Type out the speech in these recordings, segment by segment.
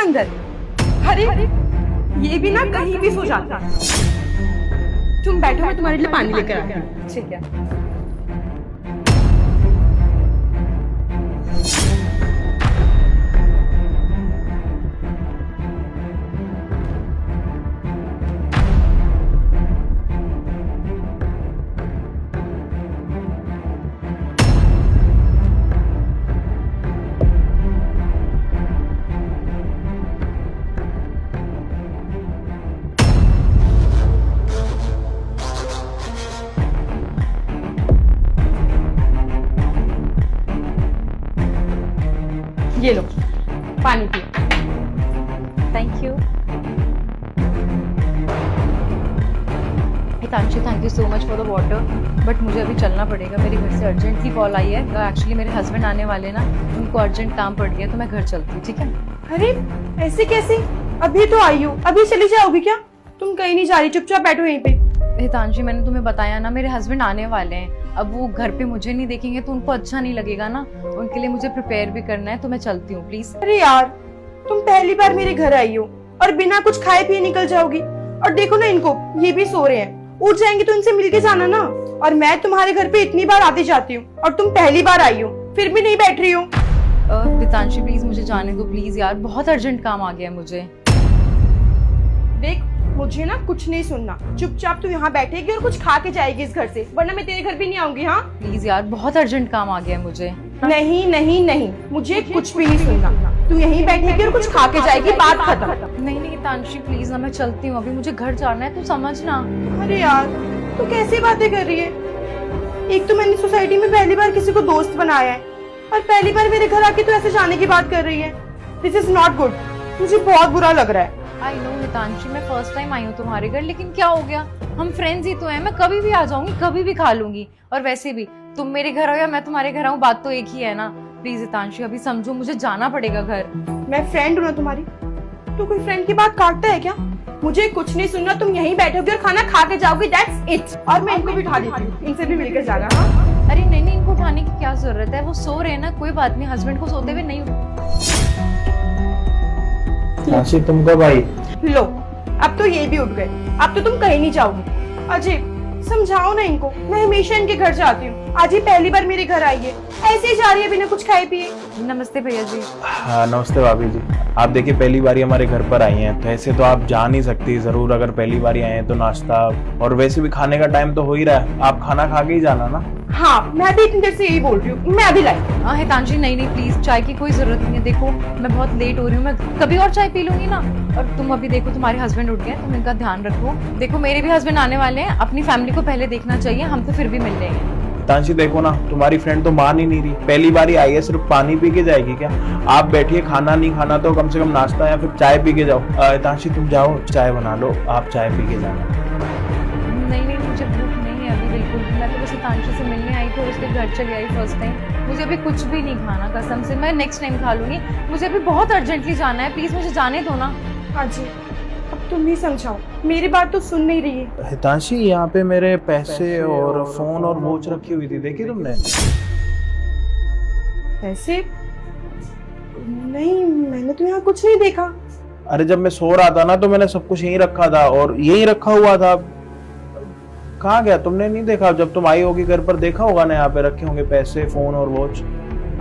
अंदर। अरे ये भी ना कहीं भी सो जाता। तुम बैठो, मैं तुम्हारे लिए पानी लेकर आती हूँ। ठीक है। ये लो पानी पियो। Thank you Hitanshi, thank you so much for the water, but मुझे अभी चलना पड़ेगा। मेरे घर से अर्जेंटली कॉल आई है। एक्चुअली मेरे हस्बैंड आने वाले ना, उनको अर्जेंट काम पड़ गया, तो मैं घर चलती हूँ, ठीक है? अरे ऐसे कैसे? अभी तो आई हो, अभी चली जाओगी क्या? तुम कहीं नहीं जा रही, चुपचाप बैठो यहीं पे। हितांशी, मैंने तुम्हें बताया ना, मेरे हस्बैंड आने वाले हैं। अब वो घर पे मुझे नहीं देखेंगे तो उनको अच्छा नहीं लगेगा ना, उनके लिए मुझे प्रिपेयर भी करना है, तो मैं चलती हूँ प्लीज। अरे यार, तुम पहली बार मेरे घर आई हो और बिना कुछ खाए पिए निकल जाओगी। और देखो ना इनको, ये भी सो रहे हैं, उठ जाएंगे तो इनसे मिलके जाना ना। और मैं तुम्हारे घर पे इतनी बार आती जाती हूँ और तुम पहली बार आई हो, फिर भी नहीं बैठ रही हो। हितांशी प्लीज मुझे जाने दो प्लीज यार, बहुत अर्जेंट काम आ गया है मुझे। देख, मुझे ना कुछ नहीं सुनना, चुपचाप तू यहाँ बैठेगी और कुछ खा के जाएगी इस घर से, वरना मैं तेरे घर भी नहीं आऊंगी। हाँ प्लीज यार, बहुत अर्जेंट काम आ गया है मुझे। नहीं नहीं नहीं, मुझे कुछ भी नहीं सुनना। तू यहीं बैठेगी और कुछ खा के जाएगी, बात खत्म। नहीं नहीं हितांशी प्लीज ना, मैं चलती हूँ, अभी मुझे घर जाना है, तू समझना। अरे यार, तू कैसी बातें कर रही है? एक तो मैंने सोसाइटी में पहली बार किसी को दोस्त बनाया है, और पहली बार मेरे घर आके तू ऐसे जाने की बात कर रही है। दिस इज नॉट गुड, मुझे बहुत बुरा लग रहा है। आई नो हितांशी, मैं फर्स्ट टाइम आई हूँ तुम्हारे घर, लेकिन क्या हो गया, हम फ्रेंड्स ही तो हैं, मैं कभी भी आ जाऊंगी, कभी भी खा लूंगी। और वैसे भी तुम मेरे घर आओ या मैं तुम्हारे घर आऊँ, बात तो एक ही है ना। प्लीज हितांशी, अभी समझो, मुझे जाना पड़ेगा घर। मैं फ्रेंड हूँ ना तुम्हारी, तो कोई फ्रेंड की बात काटता है क्या? मुझे कुछ नहीं सुनना, तुम यहीं बैठोगे और खाना खा के जाओगी, दैट्स इट। और मैं इनको भी उठा देती हूँ, इनसे भी मिलकर जाना। हाँ? अरे नहीं नहीं, इनको उठाने की क्या जरूरत है, वो सो रहे हैं ना, कोई बात नहीं, हस्बैंड को सोते हुए नहीं। तुम कब आई? लो, अब तो ये भी उठ गए, अब तो तुम कहीं नहीं जाओगी। अजय, समझाओ ना इनको, मैं हमेशा इनके घर जाती हूँ, आज ही पहली बार मेरे घर आई है, ऐसे ही जा रही है बिना कुछ खाए पिए। नमस्ते भैया जी। हाँ नमस्ते भाभी जी। आप देखिए पहली बार हमारे घर पर आई हैं, तो ऐसे तो आप जा नहीं सकती, जरूर अगर पहली बार आए हैं तो नाश्ता और वैसे भी खाने का टाइम तो हो ही रहा है, आप खाना खा के ही जाना ना। हाँ, मैं भी इतनी देर से यही बोल रही हूँ, मैं अभी लाई। हितांशी नहीं नहीं प्लीज, चाय की कोई जरूरत नहीं है, देखो मैं बहुत लेट हो रही हूँ, मैं कभी और चाय पी लूंगी ना। और तुम अभी देखो तुम्हारे हस्बैंड उठ गए, तुम इनका ध्यान रखो। देखो मेरे भी हस्बैंड आने वाले हैं, अपनी फैमिली को पहले देखना चाहिए, हम तो फिर भी मिल लेंगे। तांशी देखो ना, तुम्हारी फ्रेंड तो मान ही नहीं रही, पहली बार ही आई है, सिर्फ पानी पी के जाएगी क्या? आप बैठिए, खाना नहीं खाना तो कम से कम नाश्ता या फिर चाय पी के जाओ। तांशी तुम जाओ, चाय बना लो, आप चाय पी के जाना। नहीं नहीं, मुझे भूख नहीं है अभी बिल्कुल भी, मैं तो बस हितांशी से मिलने आई थी और उसके घर चली आई फर्स्ट टाइम। मुझे अभी कुछ भी नहीं खाना, कसम से, मैं नेक्स्ट टाइम खा लूंगी, मुझे अभी बहुत अर्जेंटली जाना है, प्लीज मुझे जाने दो ना। अजय, अब तुम ही समझाओ, मेरी बात तो सुन नहीं रही है। हितांशी यहाँ पे मेरे पैसे और फोन और वॉच रखी हुई थी, देखी तुमने? पैसे? नहीं, मैंने तो यहाँ कुछ नहीं देखा। अरे जब मैं सो रहा था ना तो मैंने सब कुछ यहीं रखा था और यहीं रखा हुआ था। कहाँ गया? तुमने नहीं देखा? जब तुम आई होगी घर पर देखा होगा ना, यहाँ पे रखे होंगे पैसे, फोन और वॉच।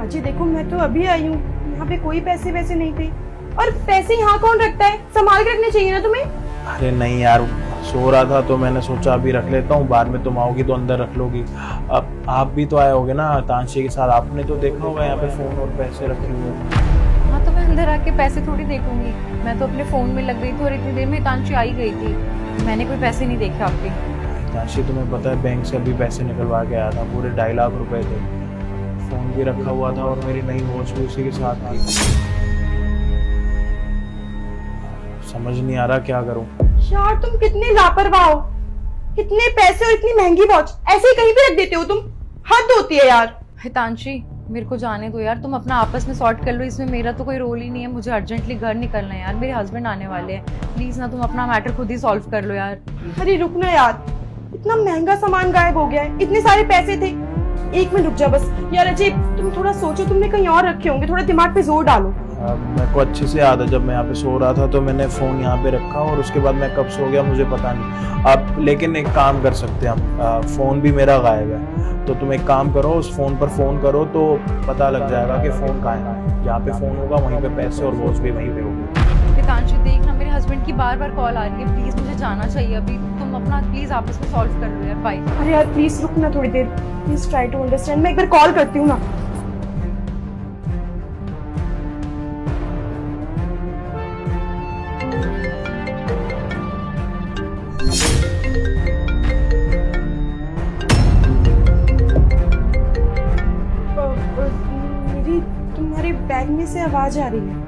अजय देखो, मैं तो अभी आई हूँ, यहाँ पे कोई पैसे वैसे नहीं थे। और पैसे यहाँ कौन रखता है? संभाल के रखने चाहिए ना तुम्हें। अरे नहीं यार, सो रहा था तो मैंने सोचा अभी रख लेता हूँ, बाद में तुम आओगी तो अंदर रख लोगी। अब आप भी तो आए होगे ना तांशी के साथ, आपने तो देखा होगा यहाँ पे फोन और पैसे रखे हुए। हाँ तो मैं अंदर आके पैसे थोड़ी देखूंगी, मैं तो अपने फोन में लग गई थी और इतनी देर में हितांशी आई गई थी, मैंने कोई पैसे नहीं देखे आपके। तांशी तुम्हें पता है, बैंक से अभी पैसे निकलवा के आया था, पूरे 2.5 लाख रुपए थे, फोन भी रखा हुआ था और मेरी नई वॉच भी उसी के साथ आई। समझ नहीं आ रहा क्या करूं। यार तुम कितने लापरवाह हो, इतने पैसे और इतनी महंगी वॉच ऐसे ही कहीं भी रख देते हो तुम, हद होती है यार। हितांशी मेरे को जाने दो यार, तुम अपना आपस में सॉर्ट कर लो, इसमें मेरा तो कोई रोल ही नहीं है, मुझे अर्जेंटली घर निकलना है यार, मेरे हस्बैंड आने वाले हैं, प्लीज ना तुम अपना मैटर खुद ही सॉल्व कर लो यार। अरे रुक ना यार, इतना महंगा सामान गायब हो गया है, इतने सारे पैसे थे। एक मिनट रुक जा बस। यार अजय, तुम थोड़ा सोचो, तुमने कहीं और रखे होंगे, थोड़ा दिमाग पे जोर डालो। मेरे को अच्छे से याद है, जब मैं यहाँ पे सो रहा था तो मैंने फ़ोन यहाँ पे रखा और उसके बाद मैं कब सो गया मुझे पता नहीं। आप लेकिन एक काम कर सकते हैं हम, फ़ोन भी मेरा गायब है, तो तुम एक काम करो, उस फ़ोन पर फ़ोन करो तो पता लग जाएगा कि फ़ोन कहाँ है। जहाँ पे फ़ोन होगा वहीं पे पैसे और वॉच भी वहीं पे होगी। हितांशी देख ना, मेरे हस्बैंड की बार बार कॉल आ रही है, प्लीज मुझे जाना चाहिए अभी। तुम अपना प्लीज आपस में सॉल्व कर लो यार, बाय। अरे यार प्लीज रुक ना थोड़ी देर, प्लीज ट्राई टू अंडरस्टैंड। मैं एक बार कॉल करती हूँ ना। मेरी तुम्हारे बैग में से आवाज आ रही है।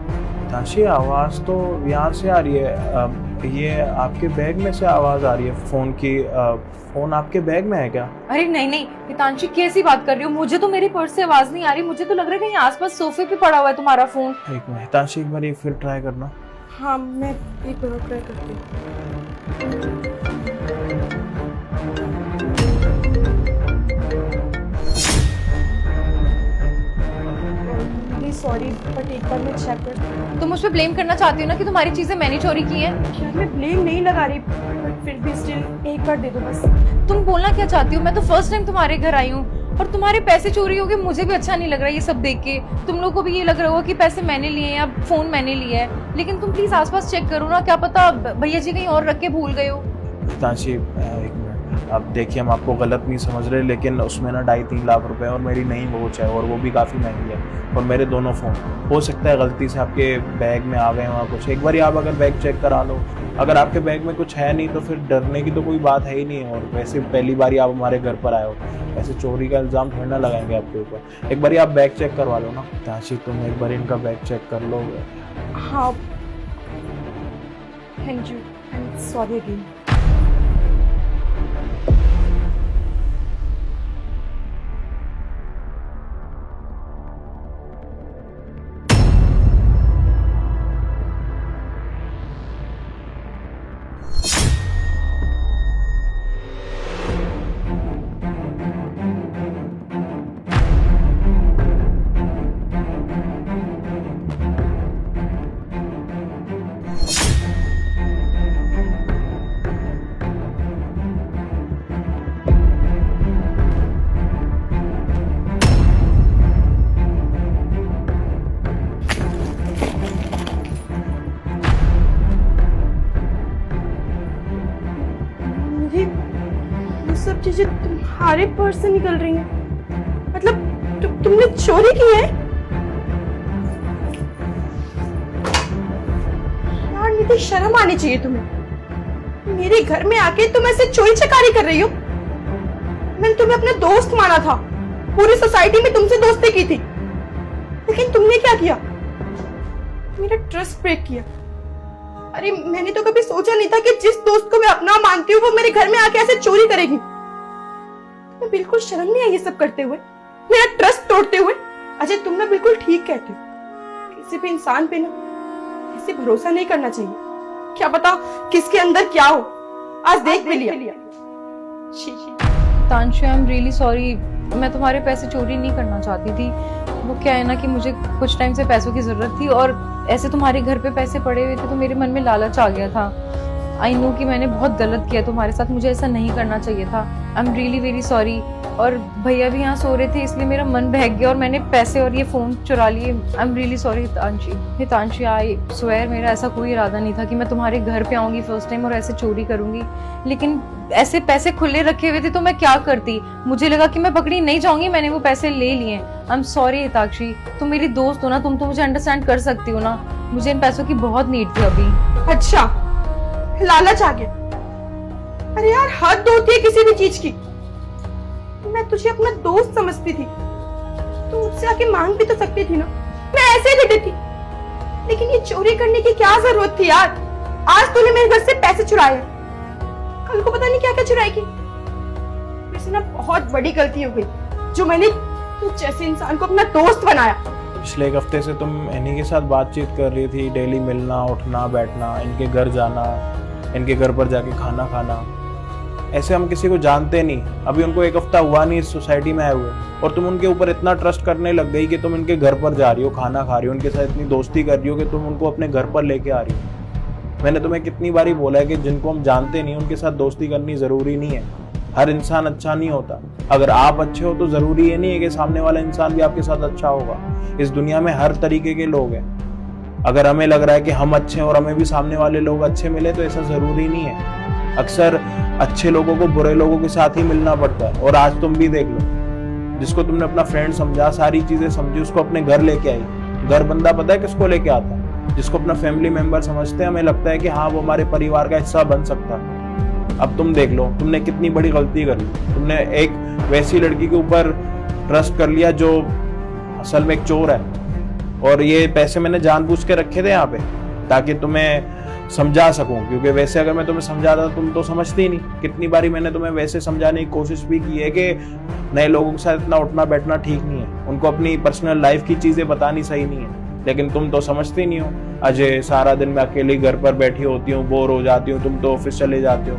ताशी, आवाज़ तो यहाँ से आ रही है। ये आपके बैग में से आवाज़ आ रही है फ़ोन की। फ़ोन आपके बैग में है क्या? अरे नहीं नहीं हितांशी, कैसी बात कर रही हो? मुझे तो मेरे पर्स से आवाज नहीं आ रही, मुझे तो लग रहा है कहीं आसपास सोफे पे पड़ा हुआ है तुम्हारा फोन। एक मिनट ताशी, एक बार ये फिर ट्राई करना। हाँ मैं एक बार ट्राई करती हूँ। सॉरी बट एक बार मैं चेक कर। तुम मुझ पे ब्लेम करना चाहती हो ना कि तुम्हारी चीजें मैंने चोरी की हैं? यार मैं ब्लेम नहीं लगा रही, बट फिर भी स्टिल एक बार दे दो बस। तुम बोलना क्या चाहती हो? मैं तो फर्स्ट टाइम तुम्हारे घर आई हूँ और तुम्हारे पैसे चोरी हो गए, मुझे भी अच्छा नहीं लग रहा ये सब देख के। तुम लोगों को भी ये लग रहा होगा कि पैसे मैंने लिए हैं या फोन मैंने लिया है, लेकिन तुम प्लीज आसपास चेक करो ना, क्या पता भैया जी कहीं और रख के भूल गए हो। ताशी एक मिनट, अब देखिए हम आपको गलत नहीं समझ रहे, लेकिन उसमें ना 2.5-3 लाख रुपए और मेरी नई वॉच है और वो भी काफ़ी महंगी है और मेरे दोनों फ़ोन। हो सकता है गलती से आपके बैग में आ गए हो कुछ। एक बार आप अगर बैग चेक करा लो, अगर आपके बैग में कुछ है नहीं तो फिर डरने की तो कोई बात है ही नहीं। और वैसे पहली बार आप हमारे घर पर आए हो, ऐसे चोरी का इल्ज़ाम थोड़ी ना लगाएंगे आपके ऊपर। एक बार आप बैग चेक करवा लो ना। ताशी तुम एक बार इनका बैग चेक कर लो। हाँ thank you and sorry again. ये सब चीजें तुम्हारे पर्स से निकल रही हैं, मतलब तुमने चोरी की है? यार निधि शर्म आनी चाहिए तुम्हें। मेरे घर में आके तुम ऐसे चोरी चकारी कर रही हो। मैंने तुम्हें अपना दोस्त माना था, पूरी सोसाइटी में तुमसे दोस्ती की थी, लेकिन तुमने क्या किया? मेरा ट्रस्ट ब्रेक किया। अरे मैंने तो कभी सोचा नहीं था कि जिस दोस्त को मैं अपना मानती हूँ वो मेरे घर में आके ऐसे चोरी करेगी। तुम्हें बिल्कुल शर्म नहीं आई ये सब करते हुए, मेरा ट्रस्ट तोड़ते हुए? अजय तुम ना बिल्कुल ठीक कहते हो, किसी भी इंसान पे ना ऐसे भरोसा नहीं करना चाहिए। क्या पता किसके अंदर क्या हो, आज देख भी लिया। तांशु, आई एम रियली सॉरी, मैं तुम्हारे पैसे चोरी नहीं करना चाहती थी। वो क्या है ना कि मुझे कुछ टाइम से पैसों की जरूरत थी और ऐसे तुम्हारे घर पे पैसे पड़े हुए थे तो मेरे मन में लालच आ गया था। आई नो कि मैंने बहुत गलत किया तुम्हारे साथ, मुझे ऐसा नहीं करना चाहिए था। आई एम रियली वेरी सॉरी। और भैया भी यहाँ सो रहे थे इसलिए मेरा मन बहक गया और मैंने पैसे और ये फोन चुरा लिए। I am really sorry Hitanshi, I swear मेरा ऐसा कोई इरादा नहीं था कि मैं तुम्हारे घर पे आऊंगी फर्स्ट टाइम और ऐसे चोरी करूंगी, लेकिन ऐसे पैसे खुले रखे हुए थे तो मैं क्या करती? मुझे लगा कि मैं पकड़ी नहीं जाऊंगी, मैंने वो पैसे ले लिए। आई एम सॉरी हिताक्षी, तुम मेरी दोस्त हो ना, तुम तो मुझे अंडरस्टैंड कर सकती हो ना, मुझे इन पैसों की बहुत नीड थी अभी। अच्छा लालच आ गया? अरे यार हद होती है किसी भी चीज की। मैं तुझे अपना दोस्त समझती थी, तू मुझसे आके मांग भी तो सकती थी ना, मैं ऐसे ही दे देती। लेकिन ये चोरी करने की क्या जरूरत थी यार? आज तूने मेरे घर से पैसे चुराए, कल को पता नहीं क्या क्या चुराएगी। वैसे ना बहुत बड़ी गलती हो गई जो मैंने तू जैसे इंसान को अपना दोस्त बनाया। पिछले एक हफ्ते से तुम इन्हीं के साथ बातचीत कर रही थी, डेली मिलना, उठना, बैठना, इनके घर जाना, इनके घर पर जाके खाना खाना। ऐसे हम किसी को जानते नहीं, अभी उनको एक हफ्ता हुआ नहीं इस सोसाइटी में आए हुए, और तुम उनके ऊपर इतना ट्रस्ट करने लग गई कि तुम इनके घर पर जा रही हो, खाना खा रही हो, उनके साथ इतनी दोस्ती कर रही हो कि तुम उनको अपने घर पर लेके आ रही हो। मैंने तुम्हें कितनी बारी बोला है कि जिनको हम जानते नहीं उनके साथ दोस्ती करनी जरूरी नहीं है। हर इंसान अच्छा नहीं होता। अगर आप अच्छे हो तो जरूरी ये नहीं है कि सामने वाला इंसान भी आपके साथ अच्छा होगा। इस दुनिया में हर तरीके के लोग हैं। अगर हमें लग रहा है कि हम अच्छे हैं और हमें भी सामने वाले लोग अच्छे मिले तो ऐसा जरूरी नहीं है। अक्सर अच्छे लोगों को बुरे लोगों के साथ ही मिलना पड़ता है। और आज तुम भी देख लो, जिसको तुमने अपना फ्रेंड समझा, सारी चीजें समझी, उसको अपने घर लेके आई। घर बंदा पता है किसको लेके आता है? जिसको अपना फैमिली मेंबर समझते हैं, हमें लगता है कि हाँ वो हमारे परिवार का हिस्सा बन सकता है। अब तुम देख लो, तुमने कितनी बड़ी गलती कर ली। तुमने एक वैसी लड़की के ऊपर ट्रस्ट कर लिया जो असल में एक चोर है। और ये पैसे मैंने जानबूझ के रखे थे यहाँ पे ताकि तुम्हें समझा सकूं, क्योंकि वैसे अगर मैं तुम्हें समझाता तुम तो समझती ही नहीं। कितनी बारी मैंने तुम्हें वैसे समझाने की कोशिश भी की है कि नए लोगों के साथ इतना उठना बैठना ठीक नहीं है, उनको अपनी पर्सनल लाइफ की चीजें बतानी सही नहीं है, लेकिन तुम तो समझती नहीं हो। अजय, सारा दिन मैं अकेली घर पर बैठी होती हूँ, बोर हो जाती हूँ, तुम तो ऑफिस चले जाते हो।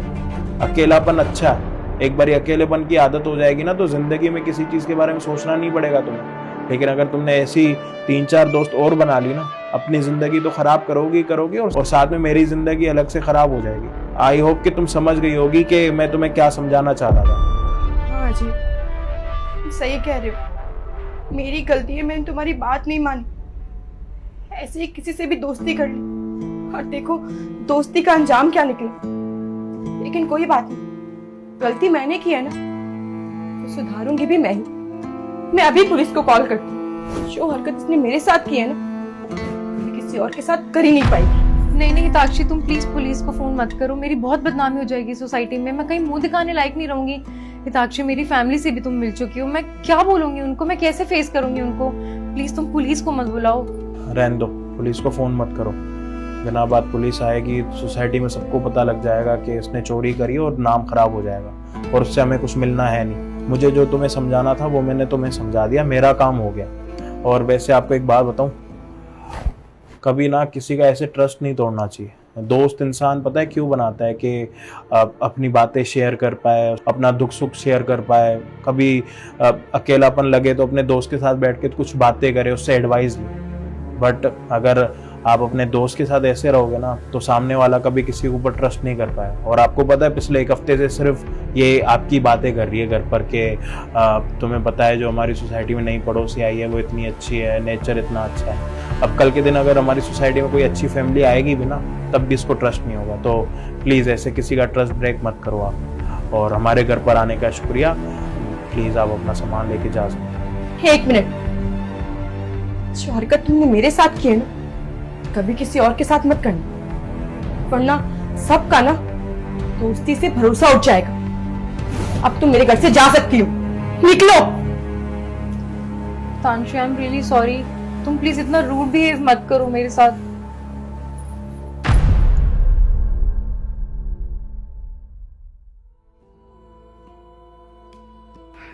अकेलापन अच्छा है, एक बार अकेलेपन की आदत हो जाएगी ना तो जिंदगी में किसी चीज के बारे में सोचना नहीं पड़ेगा तुम्हें। लेकिन अगर तुमने ऐसी 3-4 दोस्त और बना ली ना, अपनी जिंदगी तो खराब करोगी और साथ में मेरी जिंदगी अलग से खराब हो जाएगी। आई होप कि तुम समझ गई होगी कि मैं तुम्हें क्या समझाना चाह रहा था। हाँ जी, सही कह रहे हो, मेरी गलती है, मैंने तुम्हारी बात नहीं मानी। ऐसे ही किसी से भी दोस्ती कर ली और देखो दोस्ती का अंजाम क्या निकला। लेकिन कोई बात नहीं, गलती मैंने की है ना तो सुधारूंगी भी मैं ही। मैं अभी पुलिस को कॉल करती हूँ। जो हरकत इसने मेरे साथ की है ना, मैं किसी और के साथ कर ही नहीं पाएगी। नहीं नहीं ताक्षी, तुम प्लीज पुलिस को फोन मत करो, मेरी बहुत बदनामी हो जाएगी सोसाइटी में। मैं कहीं मुंह दिखाने लायक नहीं रहूंगी। ताक्षी, मेरी फैमिली से भी तुम मिल चुकी हो, मैं क्या बोलूंगी उनको, मैं कैसे फेस करूंगी उनको? प्लीज तुम पुलिस को मत बुलाओ। रहने दो, पुलिस को फोन मत करो। बिना बात पुलिस आएगी, सोसाइटी में सबको पता लग जाएगा कि इसने चोरी करी और नाम खराब हो जाएगा, और उससे हमें कुछ मिलना है नहीं। मुझे जो तुम्हें समझाना था वो मैंने तुम्हें समझा दिया, मेरा काम हो गया। और वैसे आपको एक बात बताऊं, कभी ना किसी का ऐसे ट्रस्ट नहीं तोड़ना चाहिए। दोस्त इंसान पता है क्यों बनाता है कि अपनी बातें शेयर कर पाए, अपना दुख सुख शेयर कर पाए। कभी अकेलापन लगे तो अपने दोस्त के साथ बैठ के कुछ बातें करे, उससे एडवाइस ले। बट अगर आप अपने दोस्त के साथ ऐसे रहोगे ना तो सामने वाला कभी किसी के ऊपर ट्रस्ट नहीं कर पाए। और आपको पता है पिछले 1 हफ्ते से सिर्फ ये आपकी बातें कर रही है घर पर के तुम्हें पता है जो हमारी सोसाइटी में नई पड़ोसी आई है वो इतनी अच्छी है, नेचर इतना अच्छा है। अब कल के दिन अगर हमारी सोसाइटी में कोई अच्छी फैमिली आएगी भी ना, तब भी इसको ट्रस्ट नहीं होगा। तो प्लीज़ ऐसे किसी का ट्रस्ट ब्रेक मत करो आप। और हमारे घर पर आने का शुक्रिया। प्लीज़ आप अपना सामान लेके जा सकते। 1 मिनट, जो हरकत तुमने मेरे साथ की है ना, कभी किसी और के साथ मत करना, वरना सबका ना दोस्ती से भरोसा उठ जाएगा। अब तुम मेरे घर से जा सकती हो, निकलो। तांशु, आई एम रियली सॉरी, तुम प्लीज इतना रूड बिहेव मत करो मेरे साथ।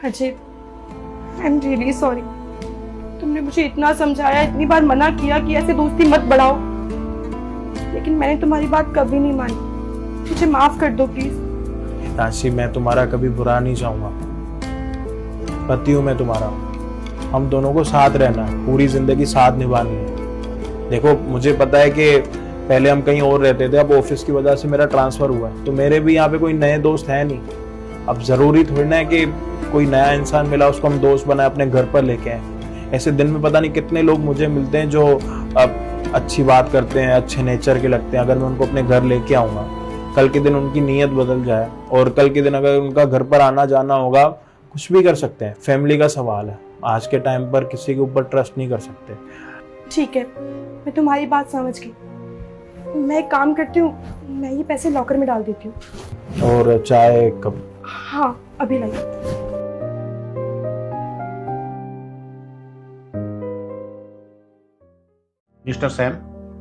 अजय, आई एम रियली सॉरी। तुमने मुझे इतना समझाया, इतनी बार मना किया कि ऐसे दोस्ती मत बढ़ाओ, लेकिन मैंने तुम्हारी बात कभी नहीं मानी। मुझे माफ कर दो प्लीज। ताशी, मैं तुम्हारा कभी बुरा नहीं चाहूंगा। पति हूं मैं तुम्हारा, हम दोनों को साथ रहना है, पूरी जिंदगी साथ निभानी है। देखो मुझे पता है कि पहले हम कहीं और रहते थे, अब ऑफिस की वजह से मेरा ट्रांसफर हुआ है, तो मेरे भी यहाँ पे कोई नए दोस्त है नहीं। अब जरूरी थोड़ी ना है कि कोई नया इंसान मिला उसको हम दोस्त बनाए अपने घर पर लेके आए। ऐसे दिन में पता नहीं कितने लोग मुझे मिलते हैं जो अच्छी बात करते हैं, अच्छे नेचर के लगते हैं। अगर मैं उनको अपने घर लेके आऊंगा, कल के दिन उनकी नीयत बदल जाए, और कल के दिन अगर उनका घर पर आना जाना होगा, कुछ भी कर सकते हैं। फैमिली का सवाल है, आज के टाइम पर किसी के ऊपर ट्रस्ट नहीं कर सकते। ठीक है, मैं तुम्हारी बात समझ गई। मैं एक काम करती हूँ, मैं ये पैसे लॉकर में डाल देती हूँ। और चाय कब? हाँ, अभी लाइए। मिस्टर सैम,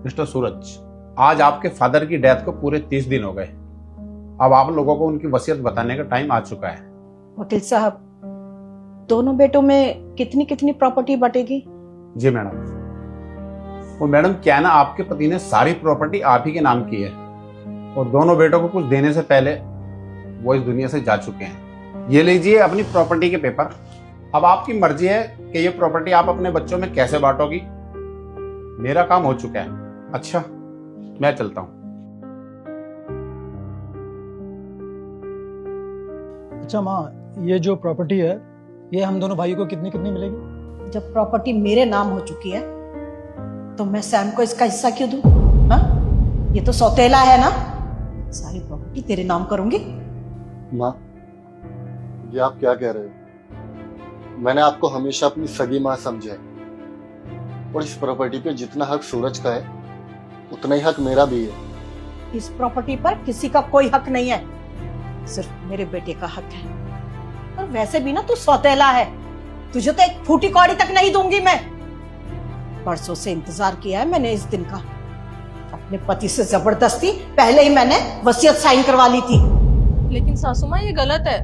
मिस्टर सूरज, आज आपके फादर की डेथ को पूरे 30 दिन हो गए। अब आप लोगों को उनकी वसीयत बताने का टाइम आ चुका है। वकील साहब, दोनों बेटों में कितनी कितनी प्रॉपर्टी बटेगी? जी मैडम। वो मैडम क्या है ना, आपके पति ने सारी प्रॉपर्टी आप ही के नाम की है, और दोनों बेटों को कुछ देने से पहले वो इस दुनिया से जा चुके हैं। ये लीजिए अपनी प्रॉपर्टी के पेपर। अब आपकी मर्जी है कि ये प्रॉपर्टी आप अपने बच्चों में कैसे बांटोगी। मेरा काम हो चुका है। अच्छा, मैं चलता हूँ। अच्छा माँ, ये जो प्रॉपर्टी है ये हम दोनों भाइयों को कितनी कितनी मिलेगी? जब प्रॉपर्टी मेरे नाम हो चुकी है तो मैं सैम को इसका हिस्सा क्यों दूं? हाँ, ये तो सौतेला है ना, सारी प्रॉपर्टी तेरे नाम करूंगी। माँ, ये आप क्या कह रहे हो? मैंने आपको हमेशा अपनी सगी माँ समझा है, और इस प्रॉपर्टी पे जितना हक सूरज का है उतना ही हक मेरा भी है। इस प्रॉपर्टी पर किसी का कोई हक नहीं है, सिर्फ मेरे बेटे का हक है। और वैसे भी ना तू सौतेला है, तुझे तो एक फूटी कौड़ी तक नहीं दूंगी मैं। परसों से इंतजार किया है मैंने इस दिन का। अपने पति से जबरदस्ती पहले ही मैंने वसीयत साइन करवा ली थी। लेकिन सासू माँ ये गलत है।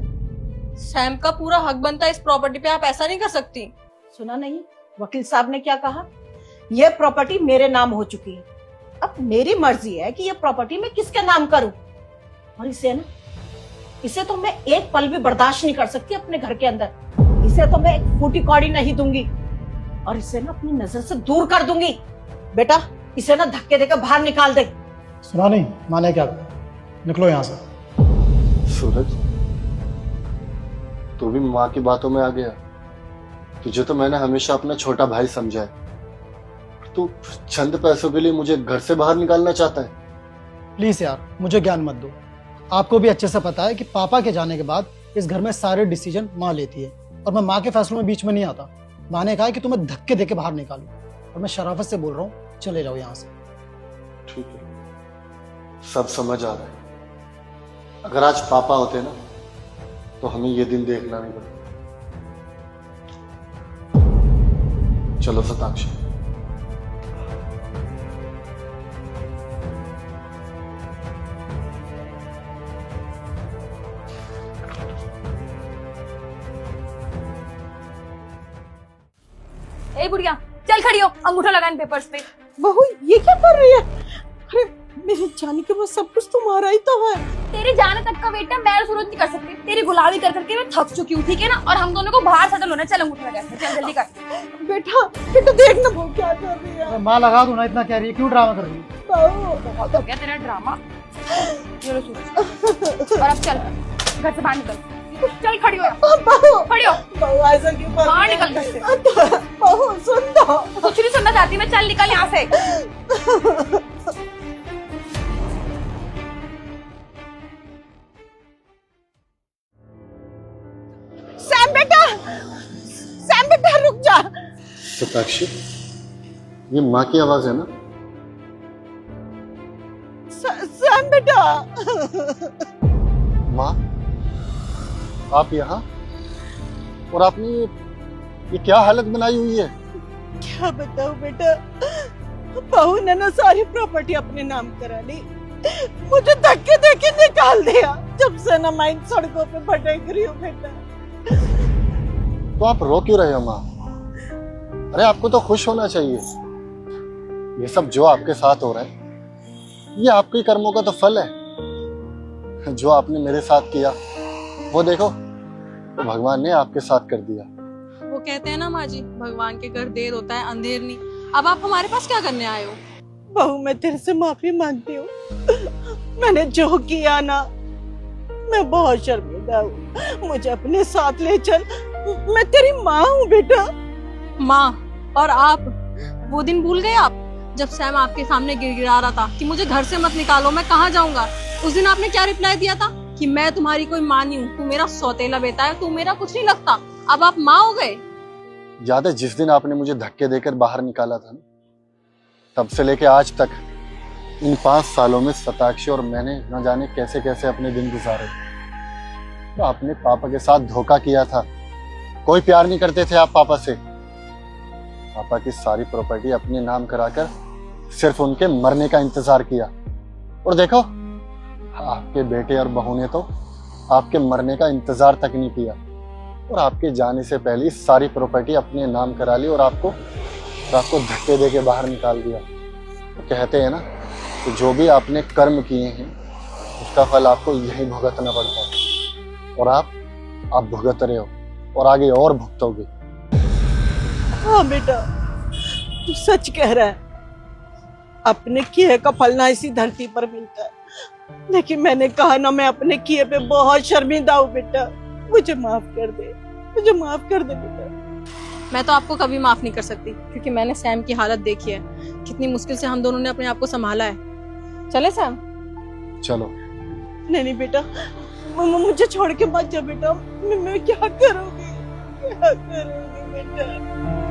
सैम का पूरा हक बनता है इस प्रॉपर्टी पे, आप ऐसा नहीं कर सकती। सुना नहीं वकील साहब ने क्या कहा? यह प्रॉपर्टी मेरे नाम हो चुकी है, अब मेरी मर्जी है कि यह प्रॉपर्टी मैं किसके नाम करूं। और इसे तो मैं एक पल भी बर्दाश्त नहीं कर सकती अपने घर के अंदर। इसे तो मैं एक फूटी कौड़ी नहीं दूंगी, और इसे ना अपनी नजर से दूर कर दूंगी। बेटा, इसे ना धक्के देकर बाहर निकाल दे। सुना नहीं माँ ने क्या कहा? निकलो यहाँ से। सूरज, तू भी माँ की बातों में आ गया। तुझे तो मैंने हमेशा अपना छोटा भाई समझा है, तू चंद पैसों के लिए मुझे घर से बाहर निकालना चाहता है। प्लीज यार, मुझे ज्ञान मत दो। आपको भी अच्छे से पता है कि पापा के जाने के बाद इस घर में सारे डिसीजन माँ लेती है, और मैं माँ के फैसलों में बीच में नहीं आता। माँ ने कहा कि तुम्हें धक्के देके बाहर निकालूं, और मैं शराफत से बोल रहा हूँ, चले जाओ यहाँ से। ठीक है, सब समझ आ रहा है। अगर आज पापा होते ना तो हमें ये दिन देखना नहीं पड़ता। चलो शताक्षी। ए बुढ़िया, चल खड़ी हो, अंगूठा लगा इन पेपर्स पे। बहू, ये क्या कर रही है? अरे मेरे जाने के बाद सब कुछ तुम्हारा ही तो है। तेरे जाने तक का वेट मैं और सूरज नहीं कर सकती। तेरी गुलामी कर करके मैं थक चुकी हूँ, ठीक है ना? और हम दोनों को बाहर सेटल होना। चल अंगूठा लगा, चल जल्दी कर। बेटा देख ना वो क्या कर रही है। अरे माँ, लगा दो ना, इतना कह रही है, क्यों ड्रामा कर रही है? बहू, बहुत हो गया तेरा ड्रामा। चलो सूरज, और अब चल घर से बाहर निकल। चल खड़ी हो, खड़ी हो। बहू ऐसा क्यों कर बाहर रही है? निकल घर से। बहू सुन दो। कुछ नहीं सुनना चाहती मैं, चल निकल यहाँ से। सैम बेटा रुक जा। शताक्षी, ये माँ की आवाज है ना? सैम बेटा। माँ, आप यहाँ? और आपने ये क्या हालत बनाई हुई है? क्या बताऊं बेटा, बहू ने ना सारी प्रॉपर्टी अपने नाम करा ली, मुझे धक्के देके निकाल दिया। जब से ना मैं इन सड़कों पे भटक रही हूँ बेटा। तो आप रो क्यों रहे हो माँ? अरे आपको तो खुश होना चाहिए। ये सब जो आपके साथ हो रहा है ये आपके कर्मों का तो फल है। जो आपने मेरे साथ किया वो देखो, भगवान ने आपके साथ कर दिया। वो कहते हैं ना माँ जी, भगवान के घर देर होता है अंधेर नहीं। अब आप हमारे पास क्या करने आए हो? बहू, मैं तेरे से माफी मांगती हूँ। मैंने जो किया ना, मैं बहुत शर्मिंदा हूँ। मुझे अपने साथ ले चल, मैं तेरी माँ हूँ बेटा। माँ और आप, वो दिन भूल गए आप जब सैम आपके सामने गिड़गिड़ा रहा था कि मुझे घर से मत निकालो, मैं कहाँ जाऊंगा? उस दिन आपने क्या रिप्लाई दिया था कि मैं तुम्हारी कोई माँ नहीं हूँ, तू मेरा सौतेला बेटा है, तू मेरा कुछ नहीं लगता। अब आप माँ हो गए। याद है जिस दिन आपने मुझे धक्के देकर बाहर निकाला था ना, तब से लेके आज तक इन 5 सालों में शताक्षी और मैंने न जाने कैसे कैसे अपने दिन गुजारे। तो आपने पापा के साथ धोखा किया था। कोई प्यार नहीं करते थे आप पापा से। पापा की सारी प्रॉपर्टी अपने नाम कराकर सिर्फ उनके मरने का इंतजार किया, और देखो आपके बेटे और बहू ने तो आपके मरने का इंतजार तक नहीं किया, और आपके जाने से पहले सारी प्रॉपर्टी अपने नाम करा ली और आपको धक्के देके बाहर निकाल दिया। तो कहते हैं ना कि जो भी आपने कर्म किए हैं उसका फल आपको यही भुगतना पड़ता है। और आप भुगत रहे हो और आगे और भुगतोगे। हाँ बेटा, तू सच कह रहा है। अपने किए का फल ना इसी धरती पर मिलता है, लेकिन मैंने कहा ना, मैं अपने किए पे बहुत शर्मिंदा हूँ बेटा। मुझे माफ कर दे, मुझे माफ कर दे बेटा। मैं तो आपको कभी माफ नहीं कर सकती, क्योंकि मैंने सैम की हालत देखी है। कितनी मुश्किल से हम दोनों ने अपने आप को संभाला है। चले सैम? चलो। नहीं नहीं बेटा, मुझे छोड़ के मत जा बेटा। मैं क्या करूँगी, क्या करूँगी बेटा।